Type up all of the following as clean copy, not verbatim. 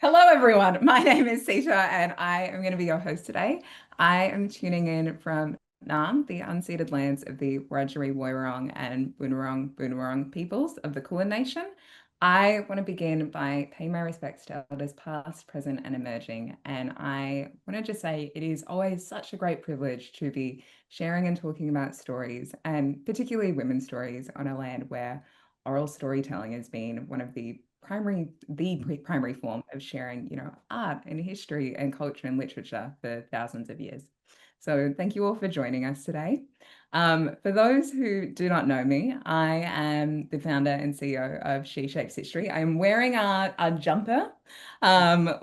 Hello, everyone. My name is Sita, and I am going to be your host today. I am tuning in from Naarm, the unceded lands of the Wiradjuri, Woiwurrung, and Boonwurrung peoples of the Kulin Nation. I want to begin by paying my respects to elders past, present, and emerging. And I want to just say it is always such a great privilege to be sharing and talking about stories, and particularly women's stories, on a land where oral storytelling has been one of the primary form of sharing, art and history and culture and literature for thousands of years. So thank you all for joining us today. For those who do not know me, I am the founder and CEO of She Shapes History. I'm wearing our jumper.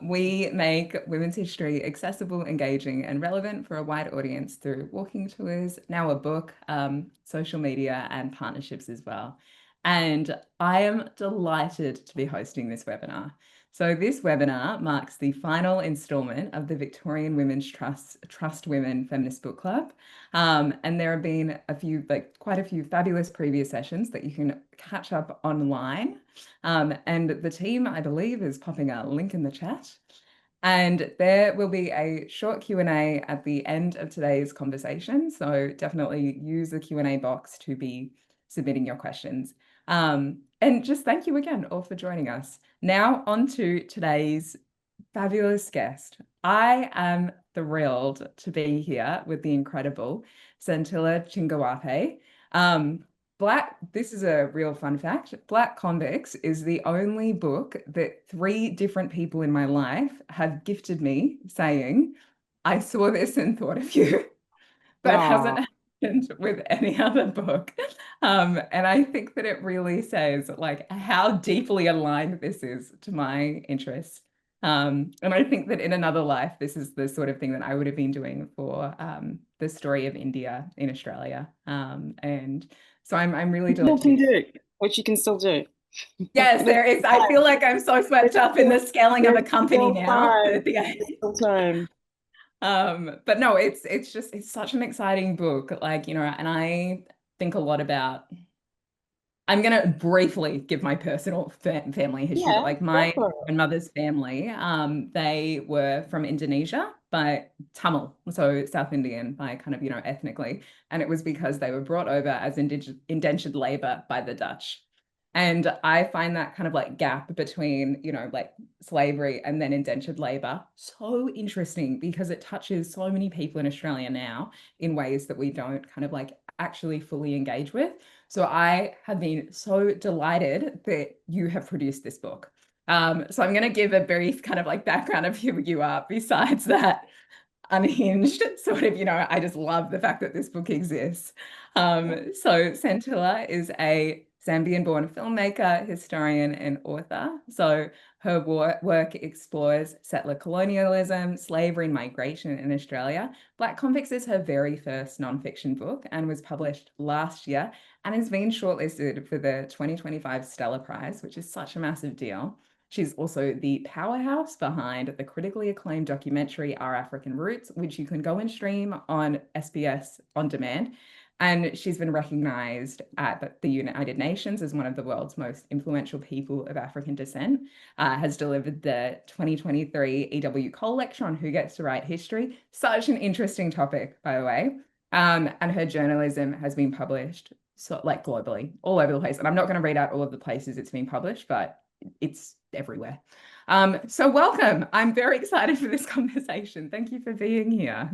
We make women's history accessible, engaging, and relevant for a wide audience through walking tours, now a book, social media, and partnerships as well. And I am delighted to be hosting this webinar. So this webinar marks the final installment of the Victorian Women's Trust Women Feminist Book Club. And there have been quite a few fabulous previous sessions that you can catch up online. And the team, I believe, is popping a link in the chat. And there will be a short Q&A at the end of today's conversation. So definitely use the Q&A box to be submitting your questions. And just thank you again all for joining us. Now on to today's fabulous guest. I am thrilled to be here with the incredible Santilla Chingaipe. This is a real fun fact. Black Convicts is the only book that 3 different people in my life have gifted me saying, I saw this and thought of you. That hasn't happened with any other book. And I think that it really says like how deeply aligned this is to my interests. And I think that in another life, this is the sort of thing that I would have been doing for the story of India in Australia. And so I'm really Still delighted to can be. do, which you can still do. Yes, There's there is. still I time. feel like I'm so swept There's up in still, the scaling of a there's company still now. time. There's still time. But no, it's such an exciting book. Like, and I think a lot about. I'm going to briefly give my personal family history, but Yeah, like go my for it. grandmother's family, they were from Indonesia, but Tamil, so South Indian by kind of, ethnically. And it was because they were brought over as indentured labor by the Dutch. And I find that kind of like gap between, like slavery and then indentured labor so interesting because it touches so many people in Australia now in ways that we don't kind of like actually fully engage with. So I have been so delighted that you have produced this book. So I'm going to give a brief kind of like background of who you are besides that unhinged sort of, I just love the fact that this book exists. So Santilla is a Zambian-born filmmaker, historian, and author. So her work explores settler colonialism, slavery, and migration in Australia. Black Convicts is her very first nonfiction book and was published last year and has been shortlisted for the 2025 Stella Prize, which is such a massive deal. She's also the powerhouse behind the critically acclaimed documentary Our African Roots, which you can go and stream on SBS On Demand. And she's been recognized at the United Nations as one of the world's most influential people of African descent, has delivered the 2023 EW Cole Lecture on Who Gets to Write History. Such an interesting topic, by the way. And her journalism has been published so like globally, all over the place. And I'm not going to read out all of the places it's been published, but it's everywhere. So welcome. I'm very excited for this conversation. Thank you for being here.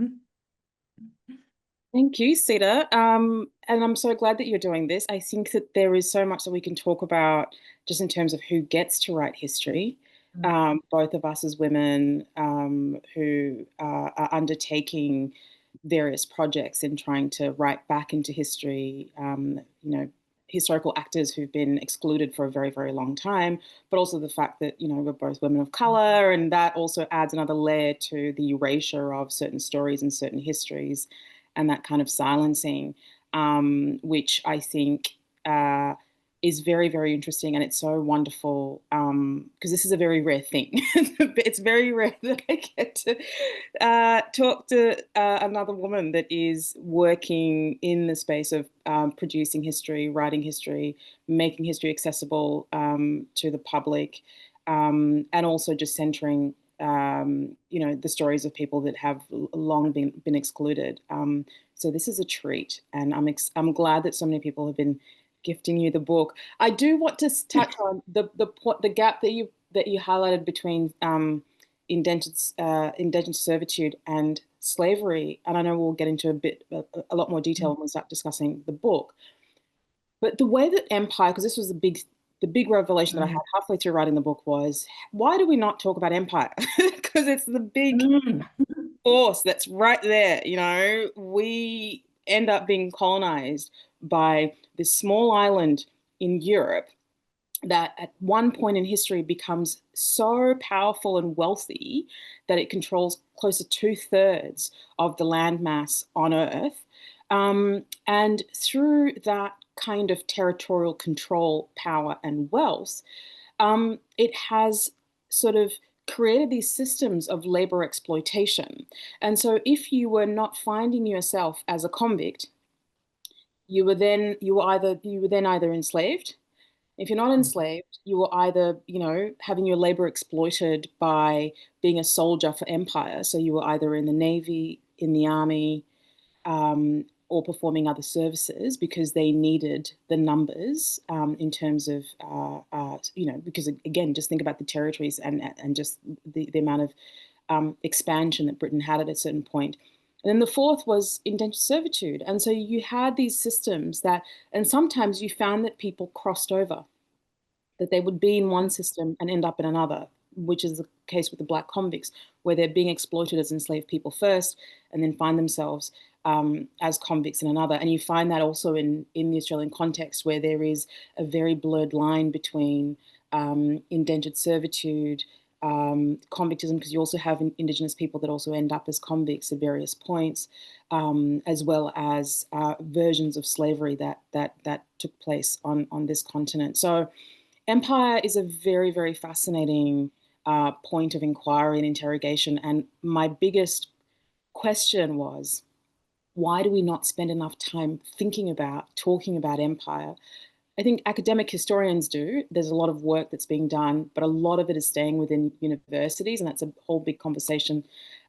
Thank you, Sita. And I'm so glad that you're doing this. I think that there is so much that we can talk about just in terms of who gets to write history. Both of us as women who are undertaking various projects in trying to write back into history, historical actors who've been excluded for a very, very long time, but also the fact that, we're both women of color, and that also adds another layer to the erasure of certain stories and certain histories and that kind of silencing, which I think is very, very interesting, and it's so wonderful because this is a very rare thing. It's very rare that I get to talk to another woman that is working in the space of producing history, writing history, making history accessible to the public, and also just centering, the stories of people that have long been excluded. So this is a treat, and I'm glad that so many people have been gifting you the book. I do want to touch on the gap that you highlighted between indentured servitude and slavery, and I know we'll get into a lot more detail when we start discussing the book. But the way that empire, because this was the big revelation that I had Mm. halfway through writing the book was, why do we not talk about empire? Because it's the big Mm. force that's right there. We end up being colonized by this small island in Europe that at one point in history becomes so powerful and wealthy that it controls close to two-thirds of the landmass on Earth. And through that kind of territorial control, power, and wealth, it has sort of created these systems of labor exploitation. And so if you were not finding yourself as a convict, you were then either enslaved. If you're not enslaved, you were either, having your labor exploited by being a soldier for empire. So you were either in the navy, in the army, or performing other services because they needed the numbers in terms of, because again, just think about the territories and just the amount of expansion that Britain had at a certain point. And then the fourth was indentured servitude. And so you had these systems and sometimes you found that people crossed over, that they would be in one system and end up in another, which is the case with the Black Convicts, where they're being exploited as enslaved people first and then find themselves as convicts in another. And you find that also in the Australian context, where there is a very blurred line between indentured servitude, convictism, because you also have Indigenous people that also end up as convicts at various points, as well as versions of slavery that took place on this continent. So empire is a very, very fascinating point of inquiry and interrogation. And my biggest question was, why do we not spend enough time thinking about, talking about empire? I think academic historians do. There's a lot of work that's being done, but a lot of it is staying within universities, and that's a whole big conversation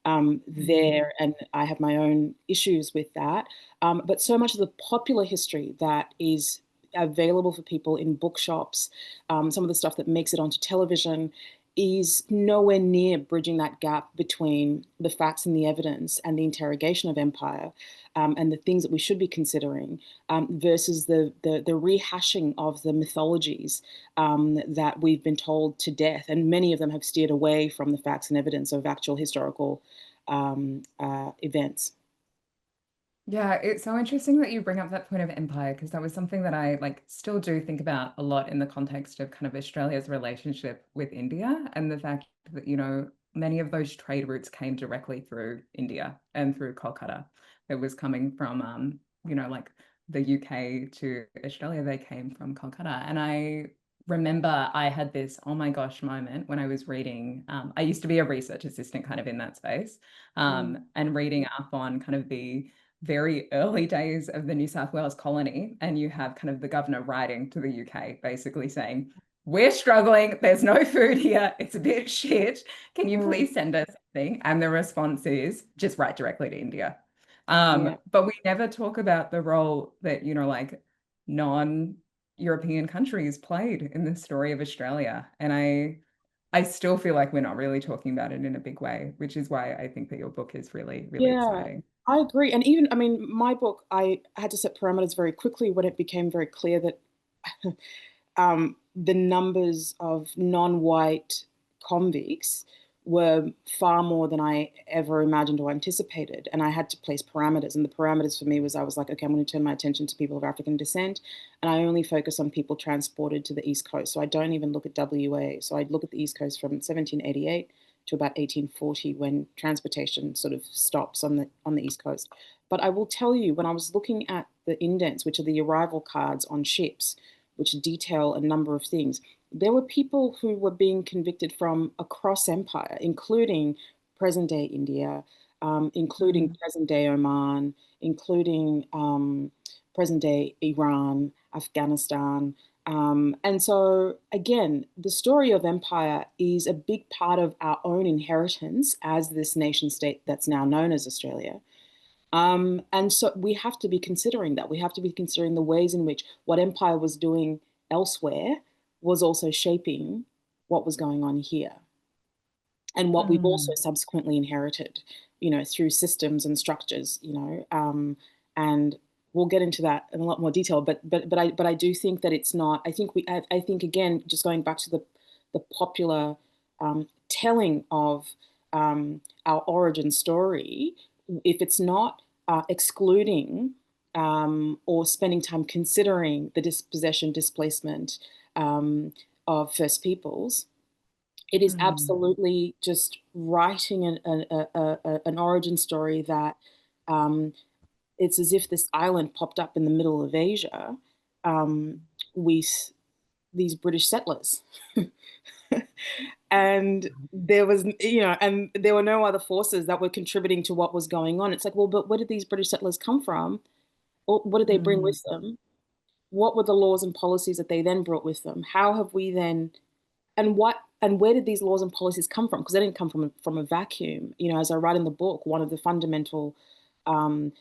there. And I have my own issues with that. But so much of the popular history that is available for people in bookshops, some of the stuff that makes it onto television, is nowhere near bridging that gap between the facts and the evidence and the interrogation of empire, and the things that we should be considering, versus the rehashing of the mythologies that we've been told to death. And many of them have steered away from the facts and evidence of actual historical events. Yeah, it's so interesting that you bring up that point of empire, because that was something that I still do think about a lot in the context of kind of Australia's relationship with India, and the fact that, many of those trade routes came directly through India and through Kolkata. It was coming from the UK to Australia, they came from Kolkata. And I remember I had this oh my gosh moment when I was reading, I used to be a research assistant kind of in that space, Mm. and reading up on kind of the very early days of the New South Wales colony, and you have kind of the governor writing to the UK basically saying, we're struggling, there's no food here, it's a bit shit, can you Mm. please send us something? And the response is just write directly to India. Yeah. But we never talk about the role that, non-European countries played in the story of Australia. And I still feel like we're not really talking about it in a big way, which is why I think that your book is really, really Yeah, exciting. I agree. And even, I mean, my book, I had to set parameters very quickly when it became very clear that the numbers of non-white convicts were far more than I ever imagined or anticipated. And I had to place parameters. And the parameters for me was, I was like, okay, I'm going to turn my attention to people of African descent. And I only focus on people transported to the East Coast. So I don't even look at WA. So I look at the East Coast from 1788 to about 1840, when transportation sort of stops on the East Coast. But I will tell you, when I was looking at the indents, which are the arrival cards on ships, which detail a number of things. There were people who were being convicted from across empire, including present-day India, including Mm. present-day Oman, including present-day Iran, Afghanistan. And so, again, the story of empire is a big part of our own inheritance as this nation state that's now known as Australia. And so we have to be considering that. We have to be considering the ways in which what empire was doing elsewhere was also shaping what was going on here, and what we've also Mm. subsequently inherited, through systems and structures, and we'll get into that in a lot more detail. But I do think that it's not. I think again, just going back to the popular telling of our origin story, if it's not excluding or spending time considering the dispossession, displacement of First Peoples, it is Mm. absolutely just writing an origin story that it's as if this island popped up in the middle of Asia with these British settlers. And there was, and there were no other forces that were contributing to what was going on. It's like, well, but where did these British settlers come from? Or what did they bring Mm. with them? What were the laws and policies that they then brought with them? How have we then, and where did these laws and policies come from? Because they didn't come from a vacuum. As I write in the book, one of the fundamental um,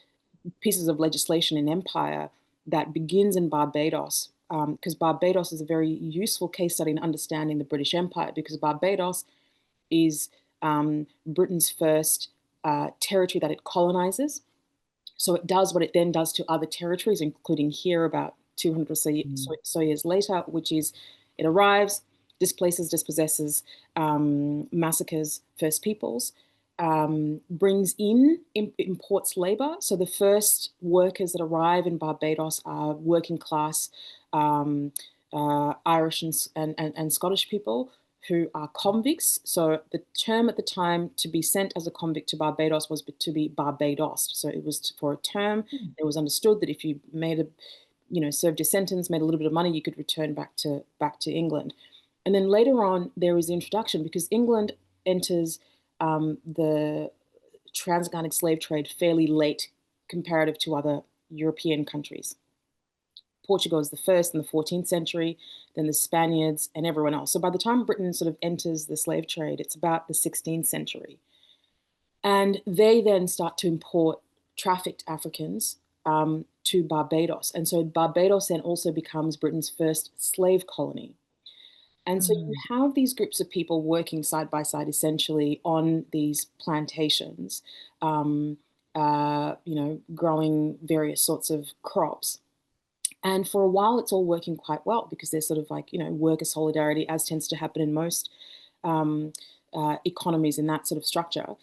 pieces of legislation in empire that begins in Barbados, because Barbados is a very useful case study in understanding the British Empire, because Barbados is Britain's first territory that it colonizes. So it does what it then does to other territories, including here about 200 or so years later, which is it arrives, displaces, dispossesses, massacres First Peoples, brings in, imports labor. So the first workers that arrive in Barbados are working class Irish and Scottish people who are convicts. So the term at the time to be sent as a convict to Barbados was to be Barbados. So it was for a term. It was understood that if you served your sentence, made a little bit of money, you could return back to England. And then later on, there is the introduction, because England enters the transatlantic slave trade fairly late comparative to other European countries. Portugal is the first in the 14th century, then the Spaniards and everyone else. So by the time Britain sort of enters the slave trade, it's about the 16th century. And they then start to import trafficked Africans to Barbados. And so Barbados then also becomes Britain's first slave colony. And so you Mm. have these groups of people working side by side, essentially, on these plantations, growing various sorts of crops. And for a while, it's all working quite well, because there's sort of like, worker solidarity, as tends to happen in most economies in that sort of structure.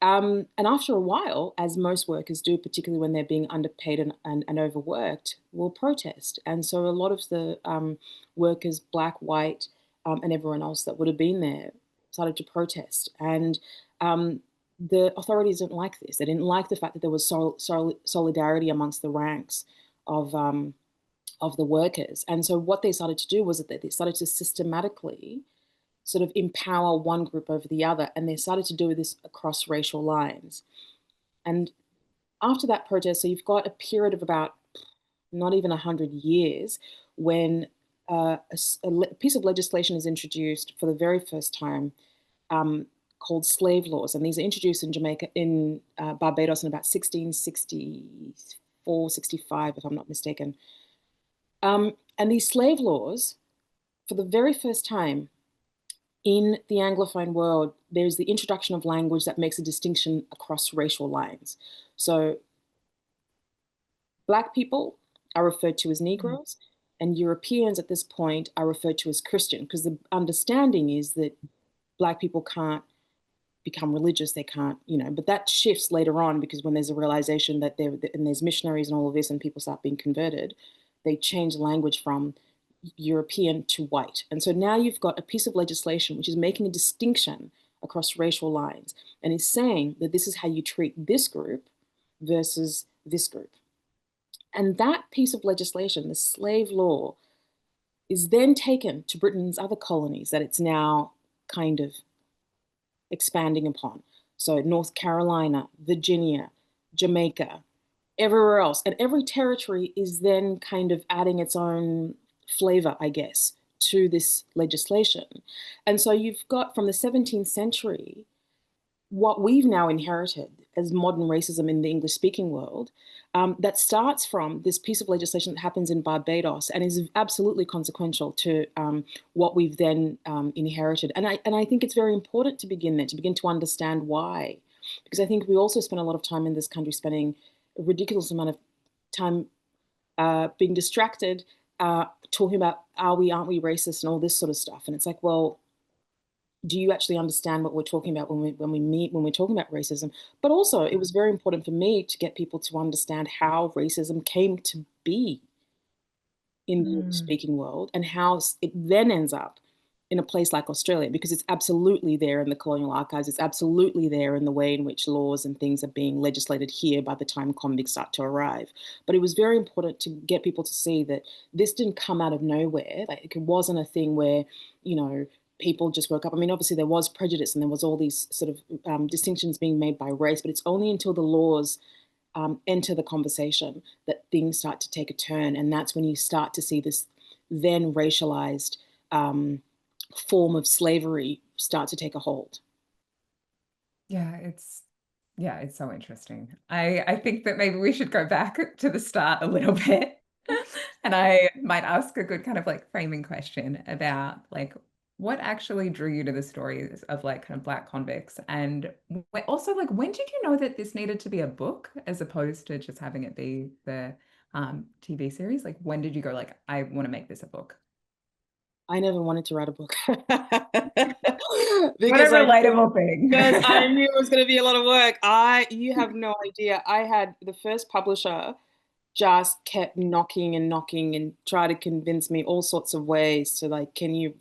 And after a while, as most workers do, particularly when they're being underpaid and overworked, will protest. And so a lot of the workers, black, white, and everyone else that would have been there, started to protest. And the authorities didn't like this. They didn't like the fact that there was solidarity amongst the ranks of the workers. And so what they started to do was that they started to systematically sort of empower one group over the other. And they started to do this across racial lines. And after that protest, so you've got a period of about not even 100 years when a piece of legislation is introduced for the very first time, called slave laws. And these are introduced in Barbados in about 1664, 65, if I'm not mistaken. And these slave laws, for the very first time in the Anglophone world, there's the introduction of language that makes a distinction across racial lines. So Black people are referred to as Mm. Negroes, and Europeans at this point are referred to as Christian, because the understanding is that Black people can't become religious, they can't, but that shifts later on, because when there's a realization that there's missionaries and all of this and people start being converted, they change the language from European to white. And so now you've got a piece of legislation which is making a distinction across racial lines and is saying that this is how you treat this group versus this group. And that piece of legislation, the slave law, is then taken to Britain's other colonies that it's now kind of expanding upon. So North Carolina, Virginia, Jamaica, everywhere else. And every territory is then kind of adding its own flavor, I guess, to this legislation. And so you've got from the 17th century what we've now inherited as modern racism in the English speaking world, that starts from this piece of legislation that happens in Barbados and is absolutely consequential to what we've then inherited. And I think it's very important to begin there, to begin to understand why. Because I think we also spend a lot of time in this country spending a ridiculous amount of time being distracted, talking about aren't we racist and all this sort of stuff. And it's like, well, do you actually understand what we're talking about when we're talking about racism? But also, it was very important for me to get people to understand how racism came to be in the English Mm. speaking world and how it then ends up in a place like Australia, because it's absolutely there in the colonial archives. It's absolutely there in the way in which laws and things are being legislated here by the time convicts start to arrive. But it was very important to get people to see that this didn't come out of nowhere. Like, it wasn't a thing where, you know, people just woke up. I mean, obviously there was prejudice and there was all these sort of distinctions being made by race, but it's only until the laws enter the conversation that things start to take a turn. And that's when you start to see this then racialized form of slavery start to take a hold. Yeah, it's so interesting. I think that maybe we should go back to the start a little bit. And I might ask a good kind of like framing question about like what actually drew you to the stories of like kind of Black convicts, and also like when did you know that this needed to be a book as opposed to just having it be the TV series? Like when did you go like I want to make this a book? I never wanted to write a book What a because relatable thing. I knew it was going to be a lot of work. You have no idea. I had the first publisher just kept knocking and knocking and try to convince me all sorts of ways to like, can you?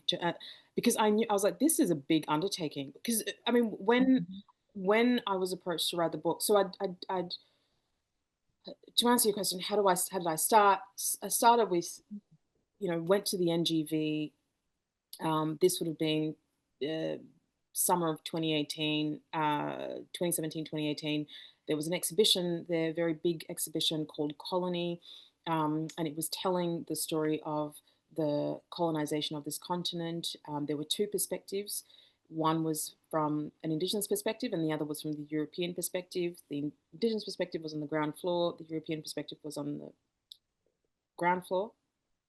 Because I was like, this is a big undertaking. Because I mean, when I was approached to write the book, so I'd to answer your question, how did I start? I started with, went to the NGV. This would have been uh, summer of 2018, 2017, 2018. There was an exhibition there, a very big exhibition called Colony, and it was telling the story of the colonization of this continent. There were two perspectives. One was from an Indigenous perspective, and the other was from the European perspective. The Indigenous perspective was on the ground floor, the European perspective was on the ground floor,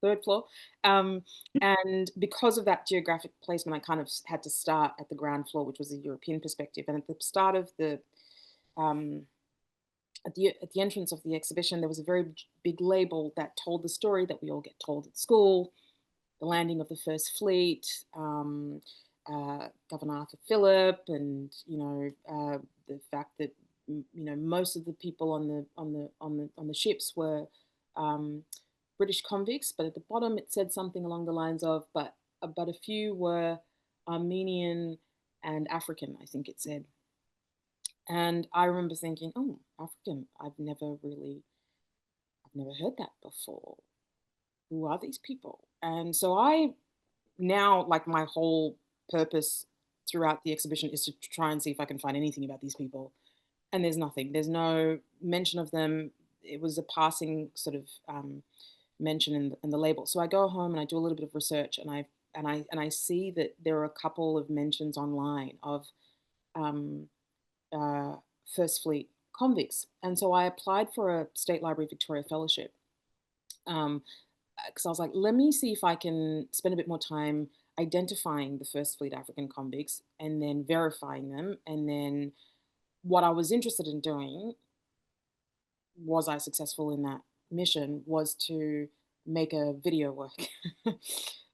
third floor. Um, and because of that geographic placement, I kind of had to start at the ground floor, which was the European perspective. And at the start of um, at the entrance of the exhibition, there was a very big label that told the story that we all get told at school: the landing of the First Fleet, Governor Arthur Phillip, and the fact that most of the people on the ships were British convicts, but at the bottom it said something along the lines of, but a few were Armenian and African, I think it said. And I remember thinking, oh, African, I've never heard that before. Who are these people? And so I now, like, my whole purpose throughout the exhibition is to try and see if I can find anything about these people. And there's nothing. There's no mention of them. It was a passing sort of mention in the label. So I go home and I do a little bit of research, and I see that there are a couple of mentions online of um, uh, First Fleet convicts, and so I applied for a State Library Victoria fellowship. Because I was like, let me see if I can spend a bit more time identifying the First Fleet African convicts and then verifying them. And then what I was interested in doing, was I successful in that mission, was to make a video work.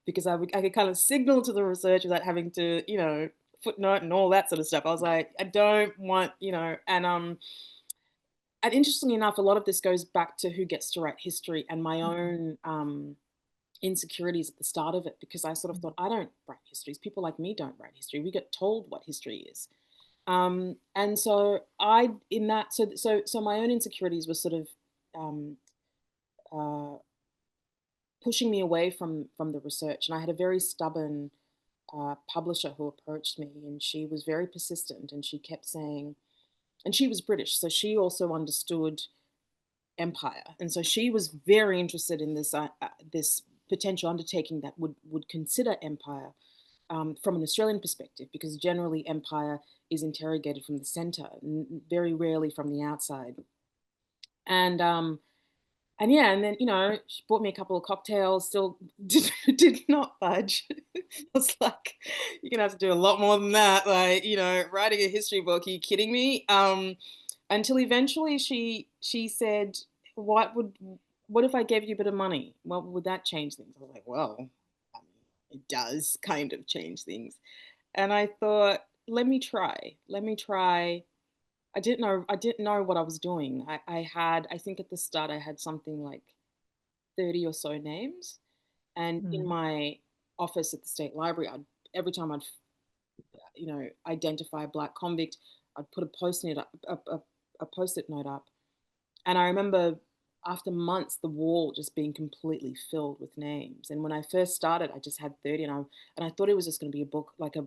Because I could kind of signal to the research without having to, footnote and all that sort of stuff. I was like, I don't want, and interestingly enough, a lot of this goes back to who gets to write history and my own insecurities at the start of it, because I sort of thought, I don't write histories. People like me don't write history. We get told what history is. And so so my own insecurities were sort of um, uh, pushing me away from the research. And I had a very stubborn publisher who approached me, and she was very persistent, and she kept saying, and she was British, so she also understood empire, and so she was very interested in this potential undertaking that would consider empire from an Australian perspective, because generally empire is interrogated from the center, very rarely from the outside. And and yeah, and then she bought me a couple of cocktails. Still did not budge. I was like, "You're gonna have to do a lot more than that." Like, writing a history book. Are you kidding me? Until eventually she said, "What if I gave you a bit of money? What would that change things?" I was like, "Well, I mean, it does kind of change things." And I thought, "Let me try. Let me try." I didn't know what I was doing. I think at the start I had something like 30 or so names. And in Mm. my office at the state library, every time I'd identify a Black convict, I'd put a post-it note up. And I remember after months the wall just being completely filled with names. And when I first started, I just had 30, and I thought it was just going to be a book like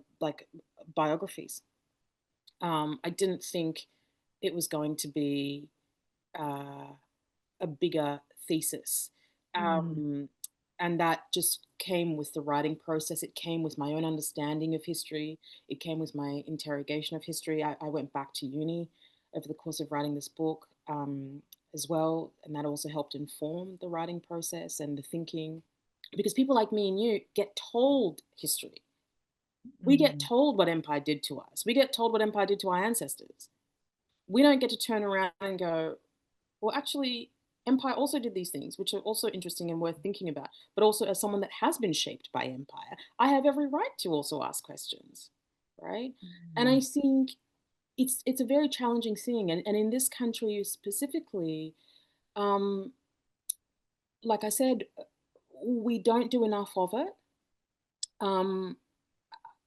biographies. I didn't think it was going to be uh, a bigger thesis. Mm. Um, and that just came with the writing process. It came with my own understanding of history. It came with my interrogation of history. I went back to uni over the course of writing this book as well. And that also helped inform the writing process and the thinking. Because people like me and you get told history. We get Mm. told what empire did to us. We get told what empire did to our ancestors. We don't get to turn around and go, well, actually, empire also did these things, which are also interesting and worth thinking about. But also, as someone that has been shaped by empire, I have every right to also ask questions, right? And I Mm. think it's a very challenging thing. And in this country specifically, um, like I said, we don't do enough of it. Um,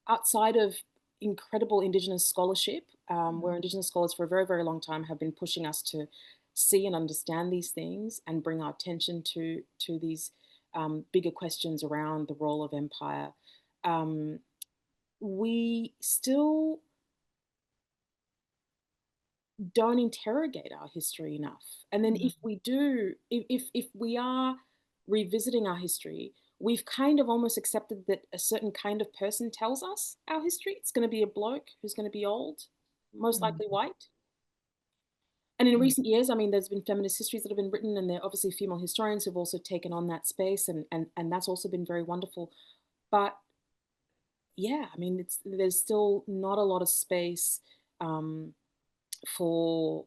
Outside of incredible Indigenous scholarship, where Indigenous scholars for a very, very long time have been pushing us to see and understand these things and bring our attention to these bigger questions around the role of empire. Um, we still don't interrogate our history enough. And then Mm. if we do, if we are revisiting our history, we've kind of almost accepted that a certain kind of person tells us our history. It's going to be a bloke who's going to be old, most Mm. likely white. And in Mm. recent years, I mean, there's been feminist histories that have been written, and there are obviously female historians who've also taken on that space, and that's also been very wonderful. But yeah, I mean, there's still not a lot of space um, for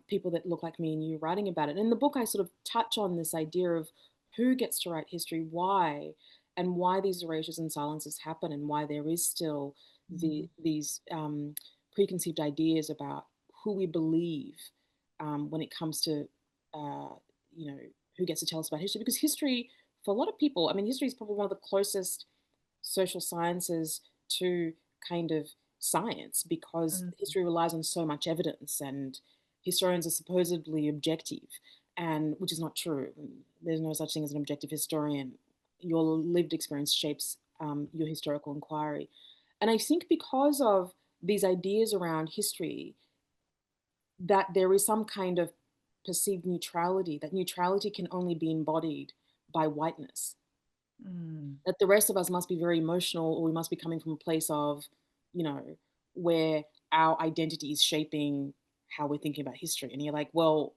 people that look like me and you writing about it. In the book, I sort of touch on this idea of who gets to write history, why, and why these erasures and silences happen, and why there is still Mm. these preconceived ideas about who we believe when it comes to, uh, you know, who gets to tell us about history. Because history, for a lot of people, I mean, history is probably one of the closest social sciences to kind of science, because Mm. history relies on so much evidence, and historians are supposedly objective, and which is not true. There's no such thing as an objective historian. Your lived experience shapes your historical inquiry. And I think because of these ideas around history, that there is some kind of perceived neutrality, that neutrality can only be embodied by whiteness, Mm. that the rest of us must be very emotional, or we must be coming from a place of, you know, where our identity is shaping how we're thinking about history. And you're like, well,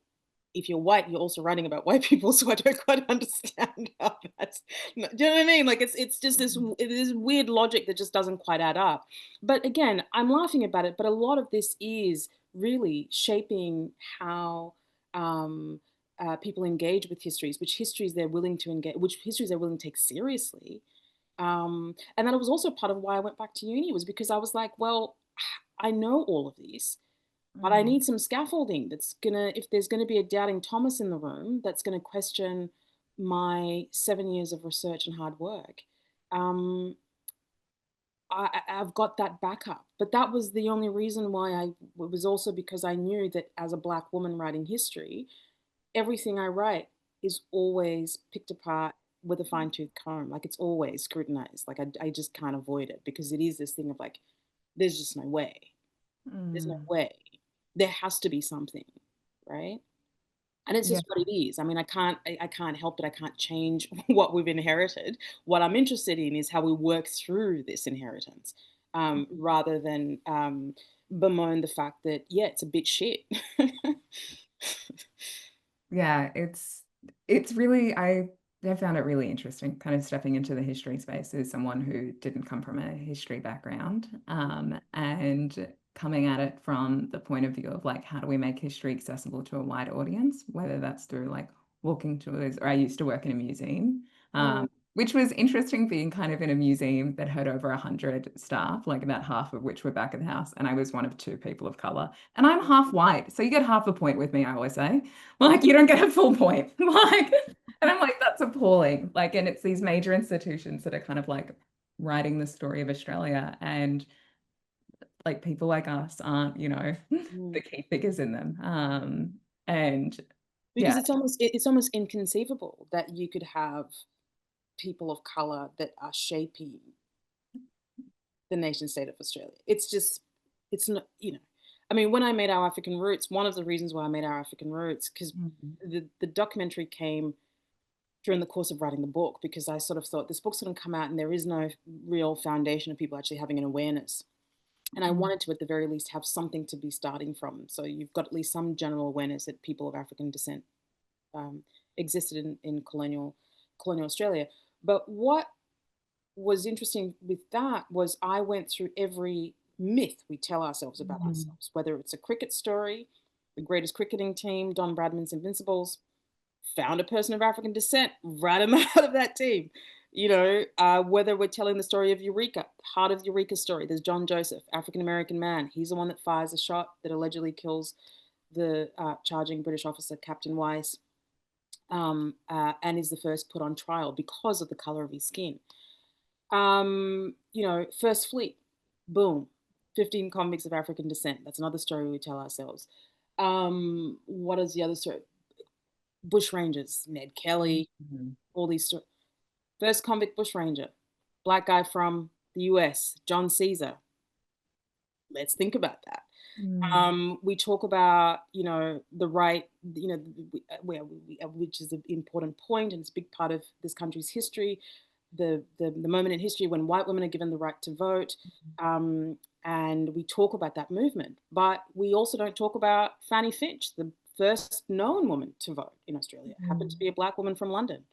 if you're white, you're also writing about white people, so I don't quite understand how that's. Do you know what I mean? Like it's just Mm. this weird logic that just doesn't quite add up. But again, I'm laughing about it. But a lot of this is really shaping how people engage with histories, which histories they're willing to engage, which histories they're willing to take seriously. And that was also part of why I went back to uni, was because I was like, well, I know all of these, but I Mm. need some scaffolding that's gonna, if there's gonna be a doubting Thomas in the room that's gonna question my 7 years of research and hard work, um, I've got that backup. But that was the only reason why it was also because I knew that as a Black woman writing history, everything I write is always picked apart with a fine-tooth comb. Like, it's always scrutinized. Like, I just can't avoid it because it is this thing of like, there's just no way. There's no Mm. way. There has to be something, right? And it's Yeah. just what it is. I mean, I can't help it. I can't change what we've inherited. What I'm interested in is how we work through this inheritance, rather than bemoan the fact that, yeah, it's a bit shit. Yeah, it's really I found it really interesting kind of stepping into the history space as someone who didn't come from a history background, and coming at it from the point of view of like how do we make history accessible to a wide audience, whether that's through like walking tours, or I used to work in a museum, Mm, which was interesting being kind of in a museum that had over 100 staff, like about half of which were back of the house, and I was one of two people of color. And I'm half white, so you get half a point with me, I always say. Like you don't get a full point. Like, and I'm like, that's appalling. Like, and it's these major institutions that are kind of like writing the story of Australia, and like people like us aren't, mm. the key figures in them. And Because yeah. it's almost inconceivable that you could have people of color that are shaping the nation state of Australia. It's just, it's not, I mean, when I made Our African Roots, one of the reasons why I made Our African Roots, because Mhm. the documentary came during the course of writing the book, because I sort of thought this book's going to come out and there is no real foundation of people actually having an awareness. And I wanted to, at the very least, have something to be starting from. So you've got at least some general awareness that people of African descent um, existed in colonial Australia. But what was interesting with that was I went through every myth we tell ourselves about Mhm. ourselves, whether it's a cricket story, the greatest cricketing team, Don Bradman's Invincibles, found a person of African descent, write him out of that team. Whether we're telling the story of Eureka, heart of Eureka story, there's John Joseph, African American man. He's the one that fires a shot that allegedly kills the charging British officer, Captain Weiss, and is the first put on trial because of the color of his skin. First Fleet, boom, 15 convicts of African descent. That's another story we tell ourselves. What is the other story? Bushrangers, Ned Kelly, Mhm. all these stories. First convict bushranger, black guy from the US, John Caesar. Let's think about that. Mhm. We talk about, the right, which is an important point, and it's a big part of this country's history. The moment in history when white women are given the right to vote, um, and we talk about that movement, but we also don't talk about Fanny Finch, the first known woman to vote in Australia, happened to Mhm. be a black woman from London.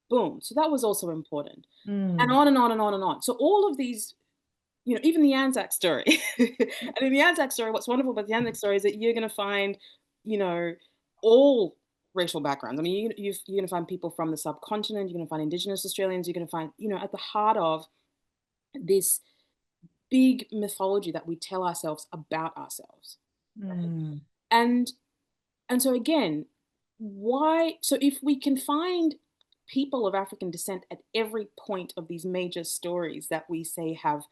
Boom. So that was also important, and Mhm. on and on and on and on. So all of these, even the Anzac story. And in the Anzac story, what's wonderful about the Anzac story is that you're going to find, you know, all racial backgrounds. I mean, you're going to find people from the subcontinent, you're going to find Indigenous Australians, you're going to find, at the heart of this big mythology that we tell ourselves about ourselves. Mhm. And and so again, why so if we can find people of African descent at every point of these major stories that we say have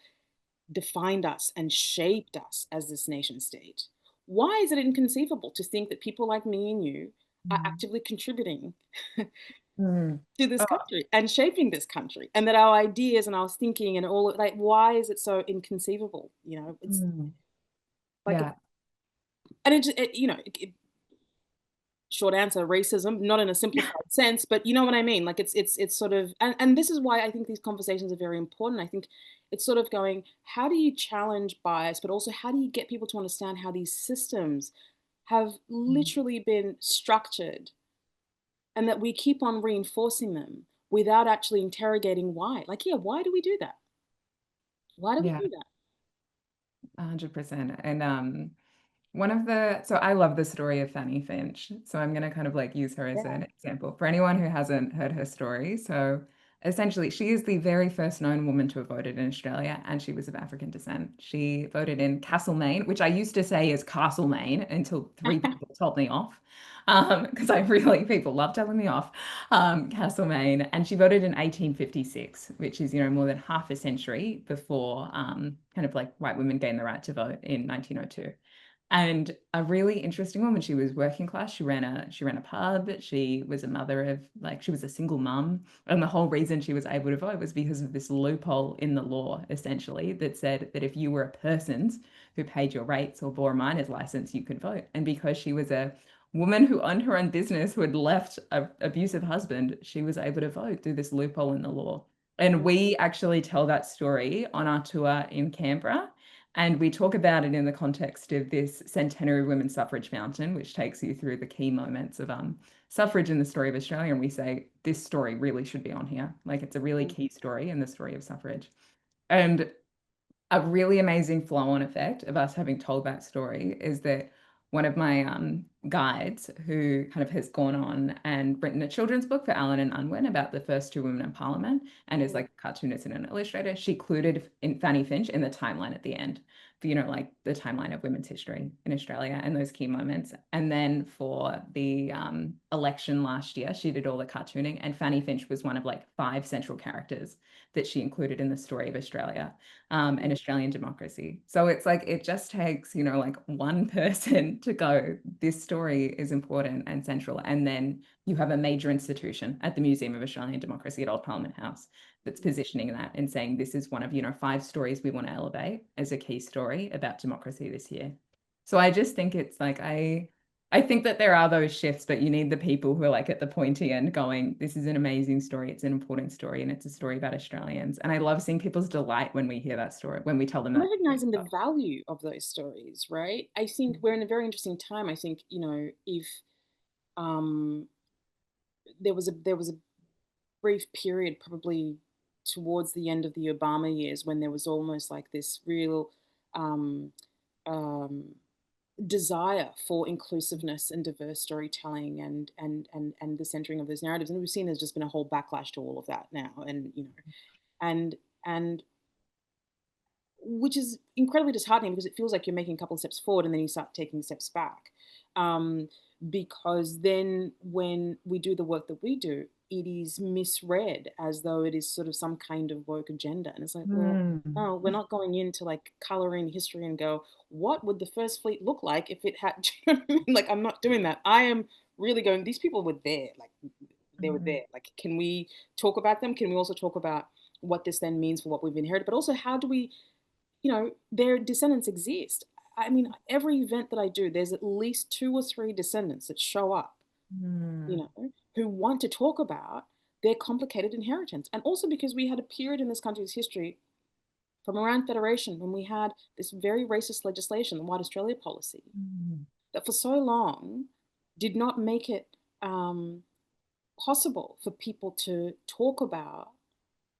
defined us and shaped us as this nation state. Why is it inconceivable to think that people like me and you are Mhm. actively contributing Mhm. to this Oh, country and shaping this country, and that our ideas and our thinking and all, like, why is it so inconceivable? It's mhm. like, Yeah. and short answer, racism, not in a simplified sense, but you know what I mean. Like, it's sort of, and this is why I think these conversations are very important. I think it's sort of going, how do you challenge bias, but also how do you get people to understand how these systems have Mhm. literally been structured, and that we keep on reinforcing them without actually interrogating why. Like, yeah, why do we do that? Why do we Yeah, do that? 100%. And so I love the story of Fanny Finch. So I'm going to kind of like use her as Yeah. an example for anyone who hasn't heard her story. So essentially, she is the very first known woman to have voted in Australia, and she was of African descent. She voted in Castlemaine, which I used to say is Castlemaine until three people told me off. Because people love telling me off. Castlemaine, and she voted in 1856, which is, more than half a century before kind of like white women gained the right to vote in 1902. And a really interesting woman. She was working class. She ran a pub. She was a mother of like she was a single mum. And the whole reason she was able to vote was because of this loophole in the law, essentially, that said that if you were a person who paid your rates or bore a miner's license, you could vote. And because she was a woman who owned her own business, who had left an abusive husband, she was able to vote through this loophole in the law. And we actually tell that story on our tour in Canberra. And we talk about it in the context of this centenary women's suffrage fountain, which takes you through the key moments of suffrage in the story of Australia. And we say this story really should be on here. Like it's a really key story in the story of suffrage. And a really amazing flow-on effect of us having told that story is that one of my guides who kind of has gone on and written a children's book for Allen and Unwin about the first two women in Parliament and is like a cartoonist and an illustrator, she included in Fanny Finch in the timeline at the end for, like the timeline of women's history in Australia and those key moments. And then for the election last year, she did all the cartooning and Fanny Finch was one of like 5 central characters that she included in the story of Australia and Australian democracy. So it's like it just takes, like one person to go, this story is important and central. And then you have a major institution at the Museum of Australian Democracy at Old Parliament House that's positioning that and saying this is one of, 5 stories we want to elevate as a key story about democracy this year. So I just think it's like I think that there are those shifts, but you need the people who are like at the pointy end going, this is an amazing story. It's an important story. And it's a story about Australians. And I love seeing people's delight when we hear that story, when we tell them that. Recognizing the value of those stories, right? I think we're in a very interesting time. I think, if um, there was a brief period probably towards the end of the Obama years when there was almost like this real um, um, desire for inclusiveness and diverse storytelling and the centering of those narratives. And we've seen there's just been a whole backlash to all of that now, and and which is incredibly disheartening because it feels like you're making a couple of steps forward and then you start taking steps back. Um, because then when we do the work that we do, it is misread as though it is sort of some kind of woke agenda. And it's like, well, Mm. no, we're not going into like coloring history and go, what would the first fleet look like if it had, do you know what I mean? Like, I'm not doing that. I am really going, these people were there, like they were Mm. there. Like, can we talk about them? Can we also talk about what this then means for what we've inherited? But also, how do we, their descendants exist. I mean, every event that I do, there's at least 2 or 3 descendants that show up, Mm. who want to talk about their complicated inheritance. And also because we had a period in this country's history from around Federation when we had this very racist legislation, the White Australia policy, Mm. that for so long did not make it possible for people to talk about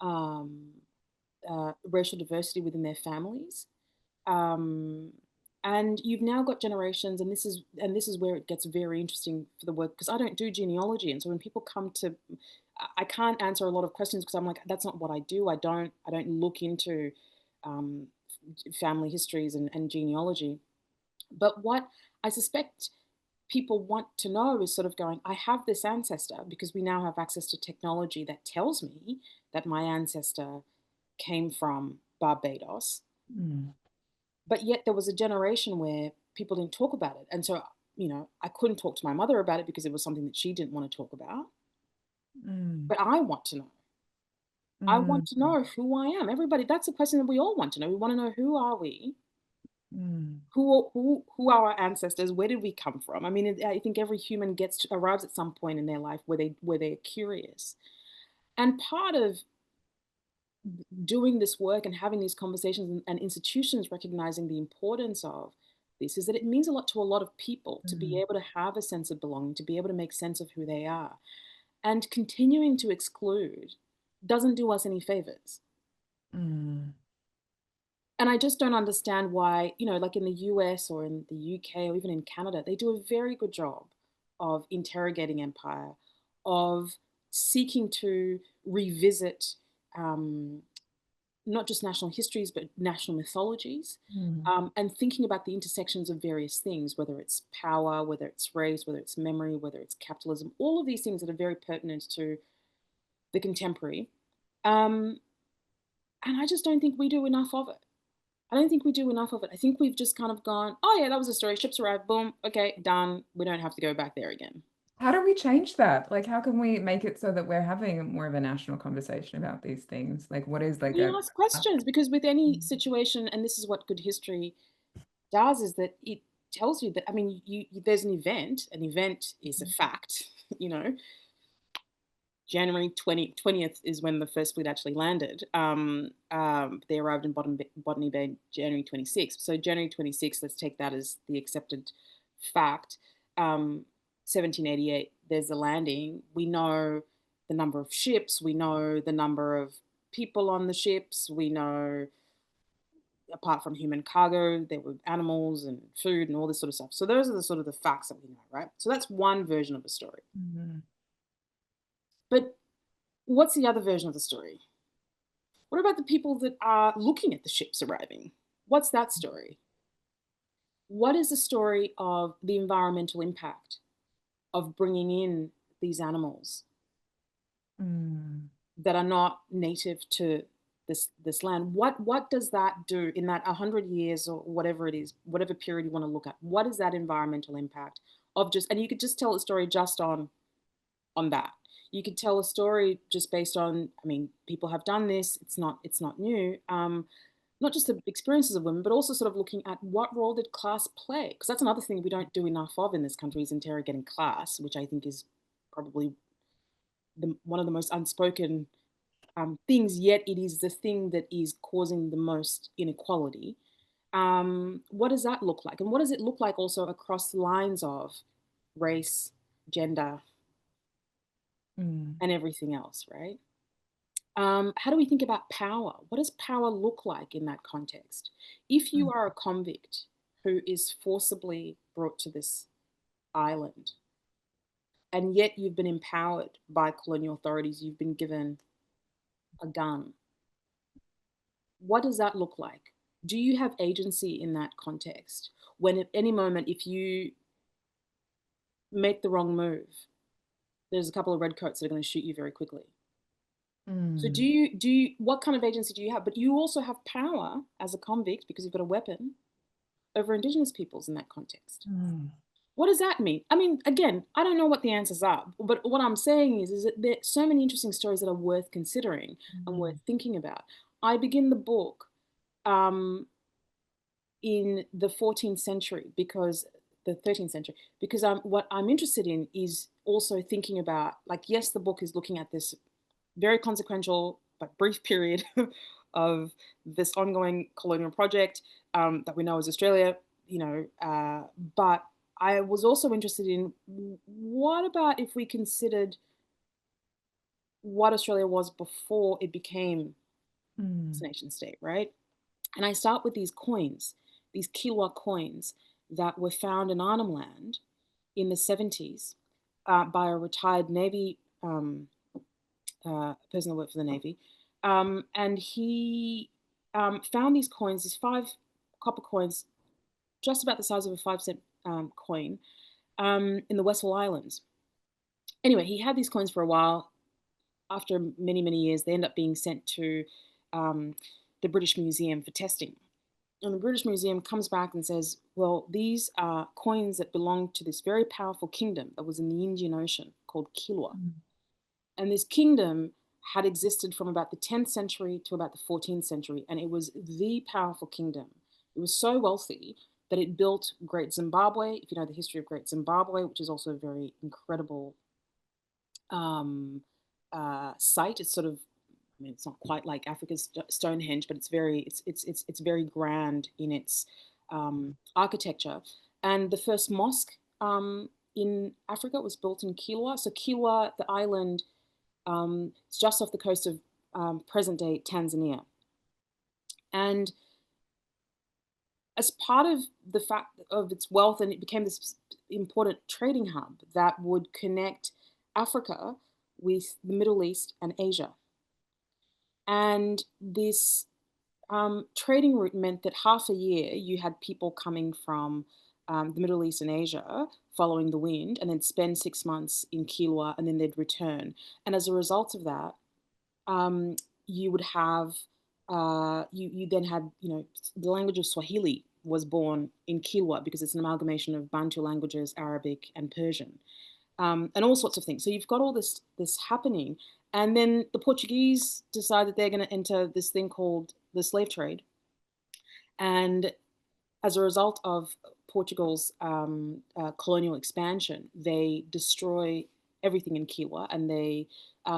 um, racial diversity within their families. Um, and you've now got generations, and this is where it gets very interesting for the work because I don't do genealogy, and so when people come to, I can't answer a lot of questions because I'm like, that's not what I do. I don't look into um, family histories and genealogy. But what I suspect people want to know is sort of going, I have this ancestor because we now have access to technology that tells me that my ancestor came from Barbados, Mm. but yet there was a generation where people didn't talk about it. And so, I couldn't talk to my mother about it because it was something that she didn't want to talk about. Mm. But I want to know. I Mm. want to know who I am. Everybody, that's a question that we all want to know. We want to know, who are we? Mm. Who are our ancestors? Where did we come from? I mean, I think every human arrives at some point in their life where they're curious. And part of doing this work and having these conversations and institutions recognizing the importance of this is that it means a lot to a lot of people to be Mm. able to have a sense of belonging, to be able to make sense of who they are. And continuing to exclude doesn't do us any favors. Mm. And I just don't understand why, like in the US or in the UK or even in Canada, they do a very good job of interrogating empire, of seeking to revisit um, not just national histories, but national mythologies, Mm. and thinking about the intersections of various things, whether it's power, whether it's race, whether it's memory, whether it's capitalism, all of these things that are very pertinent to the contemporary. Um, and I just don't think we do enough of it. I don't think we do enough of it. I think we've just kind of gone, oh yeah, that was a story. Ships arrived, boom, okay, done. We don't have to go back there again. How do we change that? Like, how can we make it so that we're having more of a national conversation about these things? Like, what is like We a ask questions because with any situation, and this is what good history does, is that it tells you that, I mean, there's an event is a fact, you know. January 20th is when the first fleet actually landed. They arrived in Botany Bay January 26th. So January 26th, let's take that as the accepted fact. 1788, there's a landing. We know the number of ships. We know the number of people on the ships. We know, apart from human cargo, there were animals and food and all this sort of stuff. So those are the sort of the facts that we know, right? So that's one version of the story. Mhm. But what's the other version of the story? What about the people that are looking at the ships arriving? What's that story? What is the story of the environmental impact of bringing in these animals Mm. that are not native to this land? What does that do in that 100 years or whatever it is, whatever period you want to look at? What is that environmental impact of just? And you could just tell a story just on that. You could tell a story just based on, I mean, people have done this. It's not new. Not just the experiences of women, but also sort of looking at what role did class play? Because that's another thing we don't do enough of in this country, is interrogating class, which I think is probably one of the most unspoken things, yet it is the thing that is causing the most inequality. What does that look like? And what does it look like also across lines of race, gender, Mm. and everything else, right? How do we think about power? What does power look like in that context? If you Mm. are a convict who is forcibly brought to this island, and yet you've been empowered by colonial authorities, you've been given a gun, what does that look like? Do you have agency in that context? When at any moment, if you make the wrong move, there's a couple of redcoats that are going to shoot you very quickly. So Mm. what kind of agency do you have? But you also have power as a convict because you've got a weapon over Indigenous peoples in that context. Mm. What does that mean? I mean, again, I don't know what the answers are, but what I'm saying is that there's so many interesting stories that are worth considering and worth Mm. thinking about. I begin the book um, in the 14th century because the 13th century, because what I'm interested in is also thinking about, like, yes, the book is looking at this very consequential but brief period of this ongoing colonial project that we know as Australia, but I was also interested in what about if we considered what Australia was before it became this Mm. nation state, right? And I start with these coins, these Kilwa coins that were found in Arnhem Land in the 70s by a retired Navy person that worked for the Navy. And he found these coins, these 5 copper coins, just about the size of a 5 cent coin, in the Westwall Islands. Anyway, he had these coins for a while. After many, many years, they end up being sent to um, the British Museum for testing. And the British Museum comes back and says, well, these are coins that belong to this very powerful kingdom that was in the Indian Ocean called Kilwa. Mm. And this kingdom had existed from about the 10th century to about the 14th century, and it was the powerful kingdom. It was so wealthy that it built Great Zimbabwe, if you know the history of Great Zimbabwe, which is also a very incredible um, site. It's sort of, I mean, it's not quite like Africa's Stonehenge, but it's very grand in its architecture. And the first mosque in Africa was built in Kilwa. So Kilwa, the island, it's just off the coast of present day Tanzania. And as part of the fact of its wealth, and it became this important trading hub that would connect Africa with the Middle East and Asia. And this trading route meant that half a year you had people coming from the Middle East and Asia following the wind, and then spend 6 months in Kilwa, and then they'd return. And as a result of that, you would have you then had, the language of Swahili was born in Kilwa because it's an amalgamation of Bantu languages, Arabic and Persian, and all sorts of things. So you've got all this happening, and then the Portuguese decide that they're going to enter this thing called the slave trade, and as a result of Portugal's colonial expansion, they destroy everything in Kilwa and they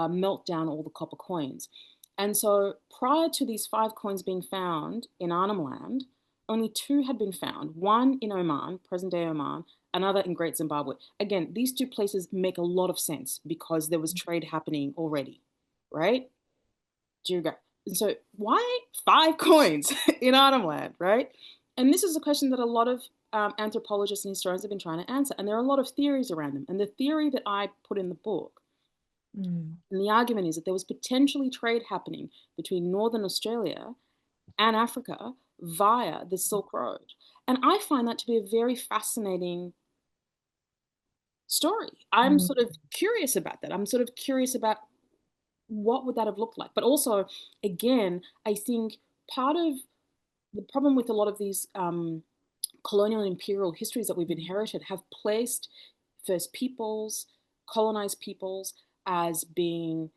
melt down all the copper coins. And so prior to these 5 coins being found in Arnhem Land, only 2 had been found, one in Oman, present-day Oman, another in Great Zimbabwe. Again, these 2 places make a lot of sense because there was trade happening already, right? And so why 5 coins in Arnhem Land, right? And this is a question that a lot of anthropologists and historians have been trying to answer. And there are a lot of theories around them. And the theory that I put in the book, and the argument is that there was potentially trade happening between Northern Australia and Africa via the Silk Road. And I find that to be a very fascinating story. I'm Mm. sort of curious about that. I'm sort of curious about what would that have looked like. But also, again, I think part of the problem with a lot of these colonial and imperial histories that we've inherited have placed first peoples, colonized peoples, as being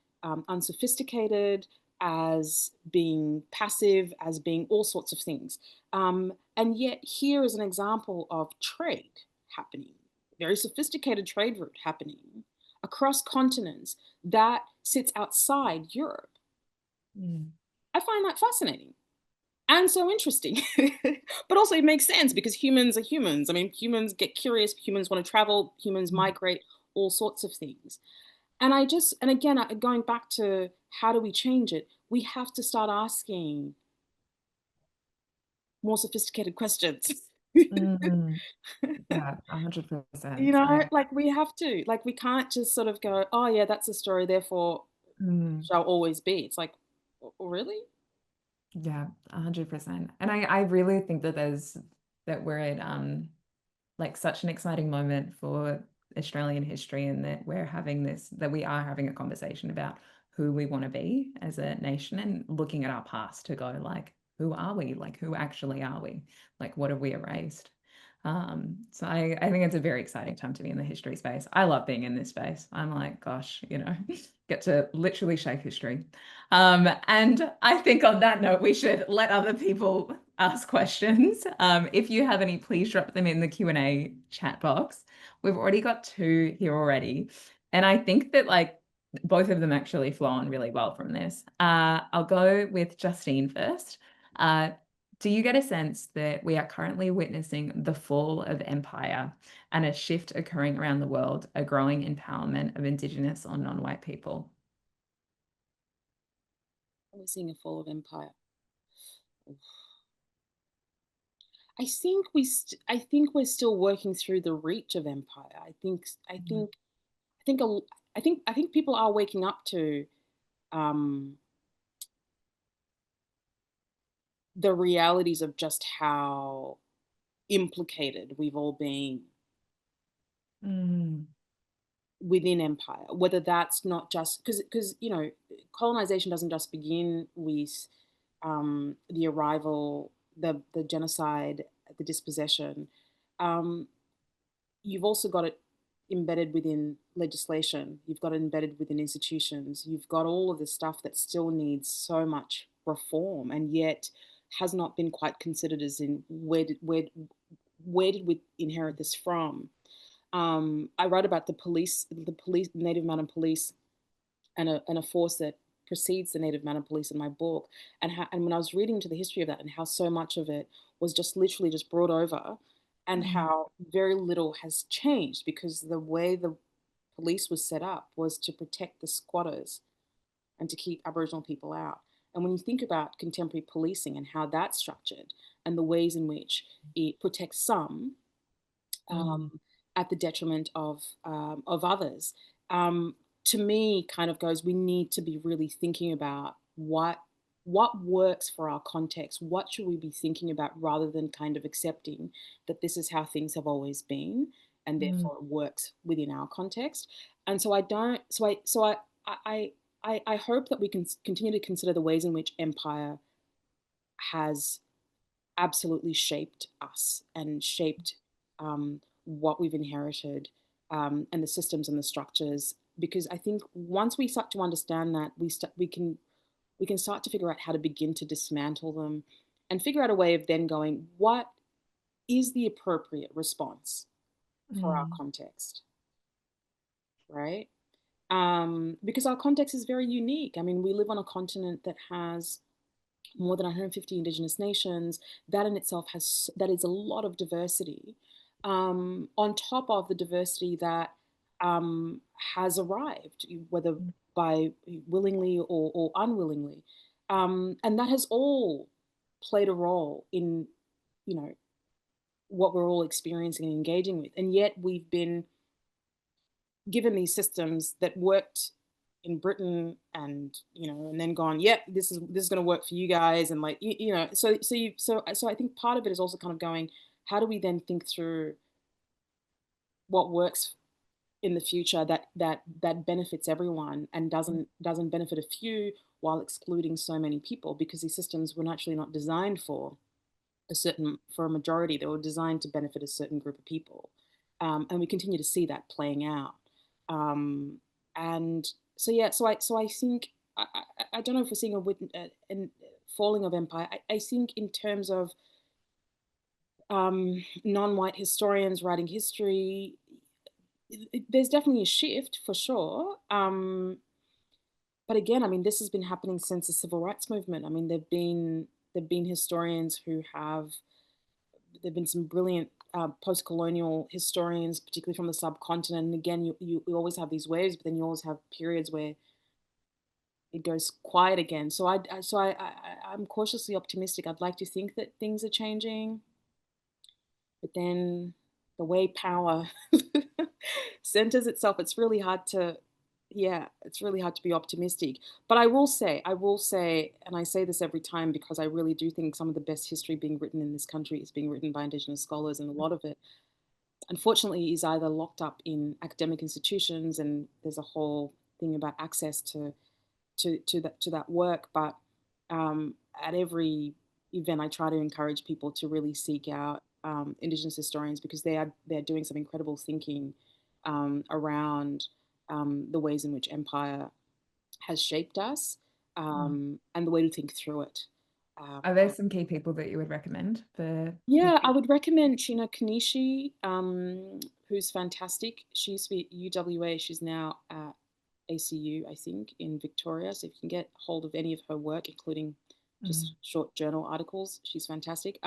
unsophisticated, as being passive, as being all sorts of things. And yet here is an example of trade happening, very sophisticated trade route happening across continents that sits outside Europe. I find that fascinating and so interesting. But also it makes sense because humans are humans. I mean, humans get curious, humans want to travel, humans migrate, all sorts of things. And again, going back to how do we change it? We have to start asking more sophisticated questions. Mm. Yeah, 100%. Like we have to, like we can't just sort of go, oh yeah, that's a story, therefore Mm. shall always be. It's like, really? Yeah, 100%. And I really think that we're at like such an exciting moment for Australian history, and that we are having a conversation about who we want to be as a nation and looking at our past to go like, who are we? Like, who actually are we? Like, what have we erased? So I think it's a very exciting time to be in the history space. I love being in this space. I'm like, gosh, get to literally shape history. And I think on that note, we should let other people ask questions. If you have any, please drop them in the Q&A chat box. We've already got 2 here already. And I think that like both of them actually flow on really well from this. I'll go with Justine first. Do you get a sense that we are currently witnessing the fall of empire and a shift occurring around the world, a growing empowerment of Indigenous or non-white people? We're seeing a fall of empire. I think we're still working through the reach of empire. I think a, I think people are waking up to um, the realities of just how implicated we've all been Mm. within empire. Whether that's not just because colonization doesn't just begin with the arrival, the genocide, the dispossession. Um, you've also got it embedded within legislation. You've got it embedded within institutions. You've got all of the stuff that still needs so much reform, and yet has not been quite considered as in where did we inherit this from? I write about the police, Native Mountain police, and a force that precedes the Native Mountain police in my book, and when I was reading into the history of that and how so much of it was just literally just brought over, and Mm. how very little has changed because the way the police was set up was to protect the squatters and to keep Aboriginal people out. And when you think about contemporary policing and how that's structured and the ways in which it protects some Mm. at the detriment of others, um, to me, kind of goes. We need to be really thinking about what works for our context. What should we be thinking about rather than kind of accepting that this is how things have always been, and Mm. therefore it works within our context. And so I don't. So I hope that we can continue to consider the ways in which empire has absolutely shaped us and shaped what we've inherited, and the systems and the structures. Because I think once we start to understand that, we can start to figure out how to begin to dismantle them and figure out a way of then going, what is the appropriate response for our Mm. context, right? Because our context is very unique. I mean, we live on a continent that has more than 150 indigenous nations. That in itself that is a lot of diversity, on top of the diversity that has arrived, whether by willingly or unwillingly, and that has all played a role in, you know, what we're all experiencing and engaging with. And yet we've been given these systems that worked in Britain, and and then gone, yep, this is going to work for you guys, and like so I think part of it is also kind of going, how do we then think through what works in the future that benefits everyone and doesn't benefit a few while excluding so many people, because these systems were naturally not designed for a majority. They were designed to benefit a certain group of people, and we continue to see that playing out. And so yeah, so I think I don't know if we're seeing a falling of empire. I think in terms of non-white historians writing history, there's definitely a shift for sure. But again, I mean, this has been happening since the civil rights movement. I mean, there've been historians who have there've been some brilliant post-colonial historians, particularly from the subcontinent. And again, you always have these waves, but then you always have periods where it goes quiet again. I'm cautiously optimistic. I'd like to think that things are changing, but then the way power centers itself, it's really hard to be optimistic. But I will say, and I say this every time because I really do think some of the best history being written in this country is being written by Indigenous scholars, and a lot of it, unfortunately, is either locked up in academic institutions, and there's a whole thing about access to that work. But at every event, I try to encourage people to really seek out Indigenous historians, because they're doing some incredible thinking around the ways in which empire has shaped us, Mm. and the way to think through it. Are there some key people that you would recommend for Yeah, I people? would recommend Chino Kanishi, who's fantastic. She used to be at UWA. She's now at ACU, I think, in Victoria. So if you can get hold of any of her work, including Mm. just short journal articles, she's fantastic.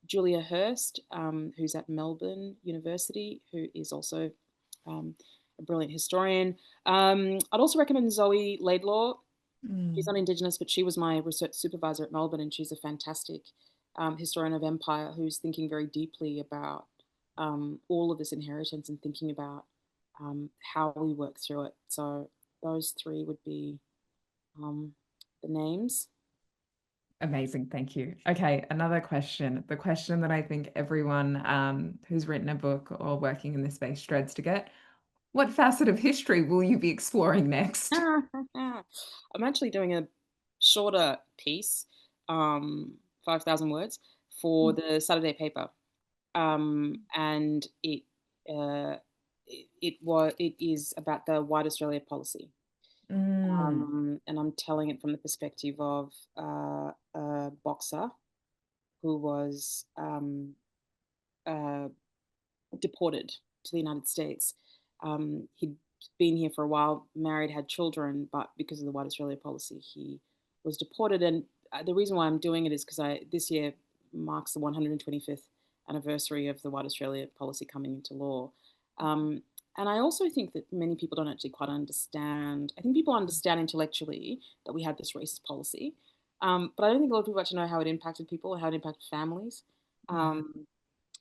Julia Hurst, who's at Melbourne University, who is also a brilliant historian. I'd also recommend Zoe Laidlaw. She's Mm. not Indigenous, but she was my research supervisor at Melbourne, and she's a fantastic historian of empire who's thinking very deeply about all of this inheritance and thinking about how we work through it. So those three would be um, the names. Amazing, thank you. Okay, another question. The question that I think everyone who's written a book or working in this space dreads to get. What facet of history will you be exploring next? I'm actually doing a shorter piece, 5,000 words, for the Saturday paper, and uh, it is about the White Australia policy, Mm. and I'm telling it from the perspective of a boxer who was uh, deported to the United States. He'd been here for a while, married, had children, but because of the White Australia policy, he was deported. And the reason why I'm doing it is because this year marks the 125th anniversary of the White Australia policy coming into law. Um, and I also think that many people don't actually quite understand. I think people understand intellectually that we had this racist policy, but I don't think a lot of people actually know how it impacted people, how it impacted families. Yeah.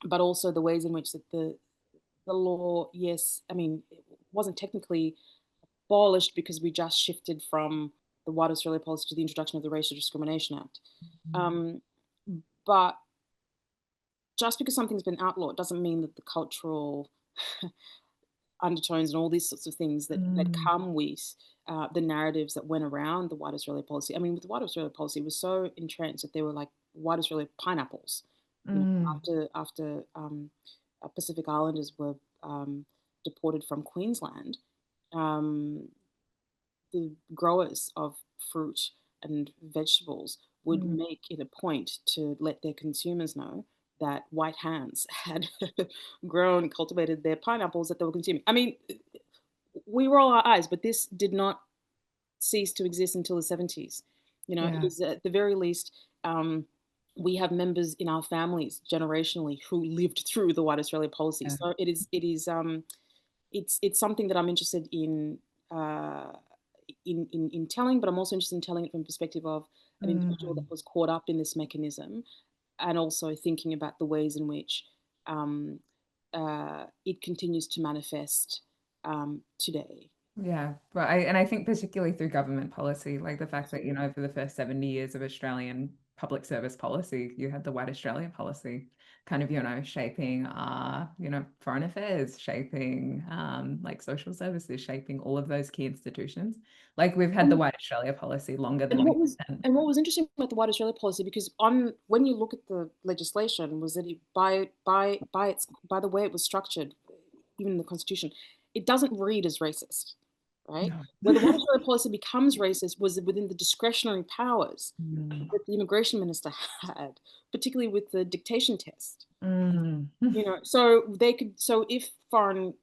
But also the ways in which the law, yes, I mean, it wasn't technically abolished because we just shifted from the White Australia policy to the introduction of the Racial Discrimination Act. Um, but just because something's been outlawed doesn't mean that the cultural undertones and all these sorts of things that Mm. come with the narratives that went around the White Australia policy. I mean, with the White Australia policy, it was so entrenched that there were like white Australia pineapples. Mm, After Pacific Islanders were deported from Queensland, um, the growers of fruit and vegetables would mm, make it a point to let their consumers know that white hands had grown, cultivated their pineapples that they were consuming. I mean, we roll our eyes, but this did not cease to exist until the 70s. It yeah, is at the very least, we have members in our families generationally who lived through the White Australia policy. yeah. So it's something that I'm interested uh, in telling, but I'm also interested in telling it from the perspective of an individual that Mm, was caught up in this mechanism, and also thinking about the ways in which um, it continues to manifest today. yeah. But I think particularly through government policy, like the fact that, for the first 70 years of Australian public service policy, you had the White Australia policy kind of, shaping foreign affairs, shaping like social services, shaping all of those key institutions. Like we've had the White Australia policy longer than And we what was had. and what was interesting about the White Australia policy, because on when you look at the legislation, was that by the way it was structured, even in the Constitution, it doesn't read as racist, right? No. Where the White Australia policy becomes racist was within the discretionary powers Mm, that the immigration minister had, particularly with the dictation test. mm, So they could. So if foreign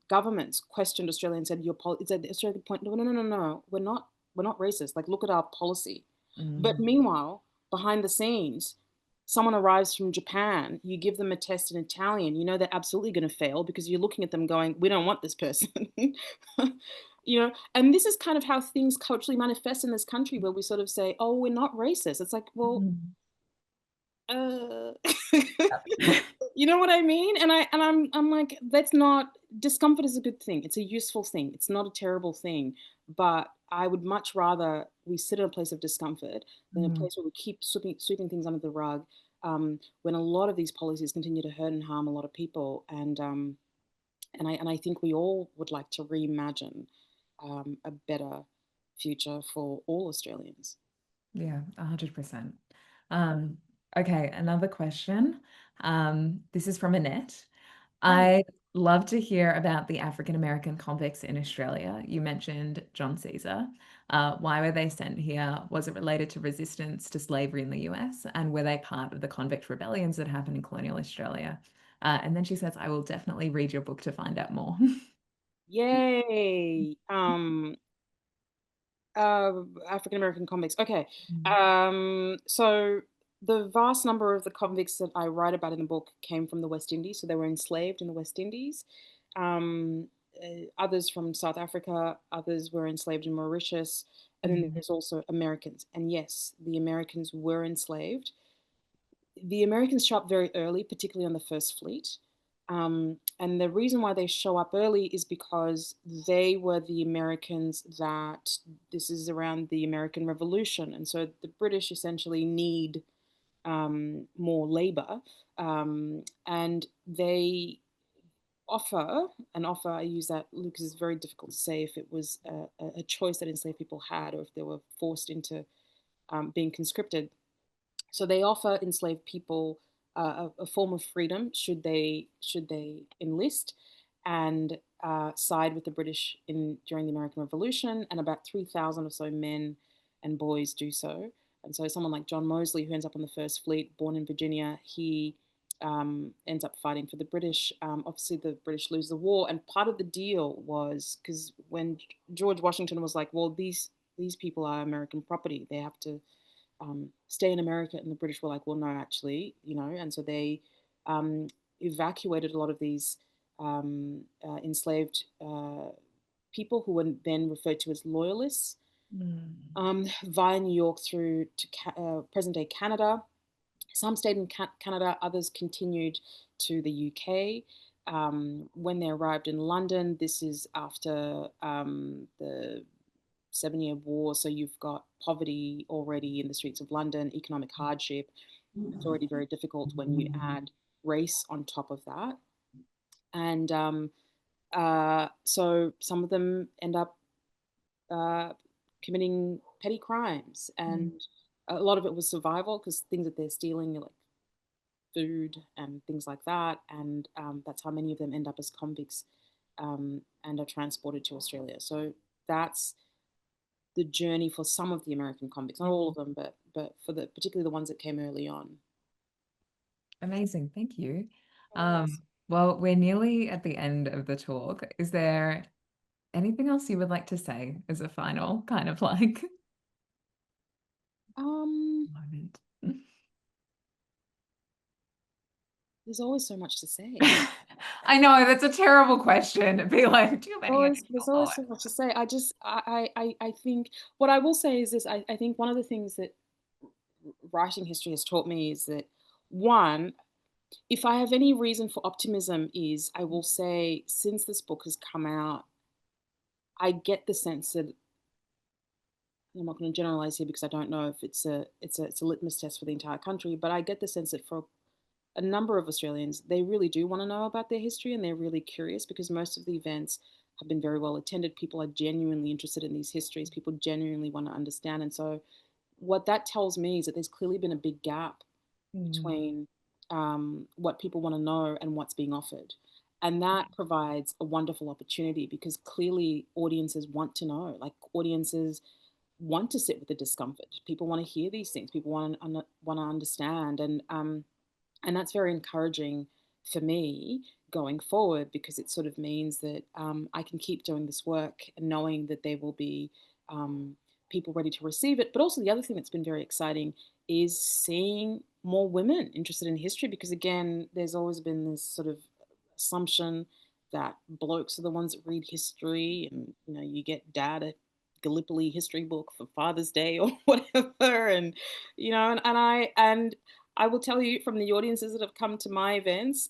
governments questioned Australia and said your policy, said Australia could point, no, no, no, no, no, we're not racist. Like, look at our policy. But mm, meanwhile, behind the scenes, someone arrives from Japan, you give them a test in Italian, they're absolutely going to fail because you're looking at them going, we don't want this person. And this is kind of how things culturally manifest in this country, where we sort of say, oh, we're not racist. It's like, well, mm. uh you know what I mean? And I'm like, that's not, discomfort is a good thing. It's a useful thing. It's not a terrible thing. But I would much rather we sit in a place of discomfort than a Mm. place where we keep sweeping things under the rug, when a lot of these policies continue to hurt and harm a lot of people. And I think we all would like to reimagine a better future for all Australians. Yeah, 100%. Um, okay, another question. This is from Annette. Hi. I'd love to hear about the African American convicts in Australia. You mentioned John Caesar. Why were they sent here? Was it related to resistance to slavery in the US? And were they part of the convict rebellions that happened in colonial Australia? And then she says, I will definitely read your book to find out more. Yay. African American convicts. Okay. Mm. So the vast number of the convicts that I write about in the book came from the West Indies. So they were enslaved in the West Indies. Others from South Africa, others were enslaved in Mauritius. And then Mm. there's also Americans. And yes, the Americans were enslaved. The Americans show up very early, particularly on the First Fleet. And the reason why they show up early is because they were the Americans that, this is around the American Revolution. And so the British essentially need more labor. And they offer, I use that because it's very difficult to say if it was a choice that enslaved people had or if they were forced into being conscripted. So they offer enslaved people a form of freedom should they enlist and side with the British during the American Revolution, and about 3,000 or so men and boys do so. And so someone like John Mosley, who ends up on the First Fleet, born in Virginia, he ends up fighting for the British. Obviously, the British lose the war, and part of the deal was because when George Washington was like, "Well, these people are American property; they have to stay in America," and the British were like, well, no, actually, and so they um, evacuated a lot of these enslaved people who were then referred to as loyalists Mm. via New York through to present day Canada. Some stayed in Canada, others continued to the UK. When they arrived in London, this is after the 7-Year War. So you've got poverty already in the streets of London, economic hardship. It's already very difficult when you add race on top of that. And so some of them end up uh, committing petty crimes. Mm. And a lot of it was survival because things that they're stealing are like food and things like that, and that's how many of them end up as convicts and are transported to Australia. So that's the journey for some of the American convicts, not all of them, but for the particularly the ones that came early on. Amazing. Thank you. Always. Well, we're nearly at the end of the talk. Is there anything else you would like to say as a final kind of like Um, moment? there's always so much to say. I know that's a terrible question. Be like, do you have any There's additional always thought? so much to say. I think what I will say is this. I think one of the things that writing history has taught me is that one, if I have any reason for optimism, is I will say since this book has come out, I get the sense that I'm not going to generalize here because I don't know if it's a litmus test for the entire country, but I get the sense that for a number of Australians, they really do want to know about their history and they're really curious because most of the events have been very well attended. People are genuinely interested in these histories. People genuinely want to understand. And so, what that tells me is that there's clearly been a big gap Mm, between what people want to know and what's being offered. And that provides a wonderful opportunity because clearly audiences want to know, like audiences want to sit with the discomfort. People want to hear these things. People want to understand, and that's very encouraging for me going forward because it sort of means that I can keep doing this work and knowing that there will be um, people ready to receive it. But also, the other thing that's been very exciting is seeing more women interested in history because, again, there's always been this sort of assumption that blokes are the ones that read history and you get dad a Gallipoli history book for Father's Day or whatever and I will tell you from the audiences that have come to my events,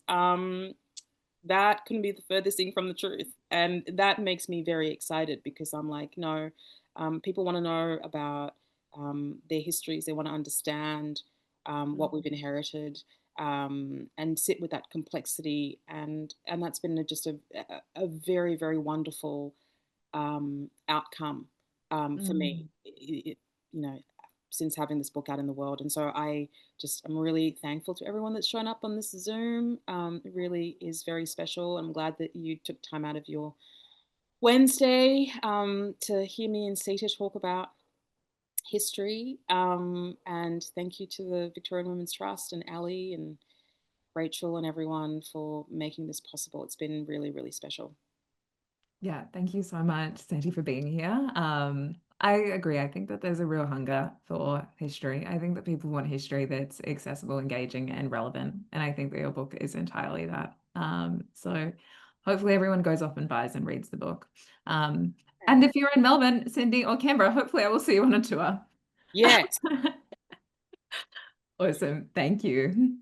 that couldn't be the furthest thing from the truth. And that makes me very excited because I'm like, no, people want to know about their histories. They want to understand what we've inherited and sit with that complexity. And that's been a very, very wonderful outcome for me. mm. You know, since having this book out in the world. And so I'm really thankful to everyone that's shown up on this Zoom. It really is very special. I'm glad that you took time out of your Wednesday to hear me and Sita talk about history. And thank you to the Victorian Women's Trust and Ali and Rachel and everyone for making this possible. It's been really, really special. Yeah, thank you so much, Sandy, for being here. I agree. I think that there's a real hunger for history. I think that people want history that's accessible, engaging, and relevant. And I think that your book is entirely that. So hopefully everyone goes off and buys and reads the book. And And if you're in Melbourne, Cindy, or Canberra, hopefully I will see you on a tour. yes, Awesome. Thank you.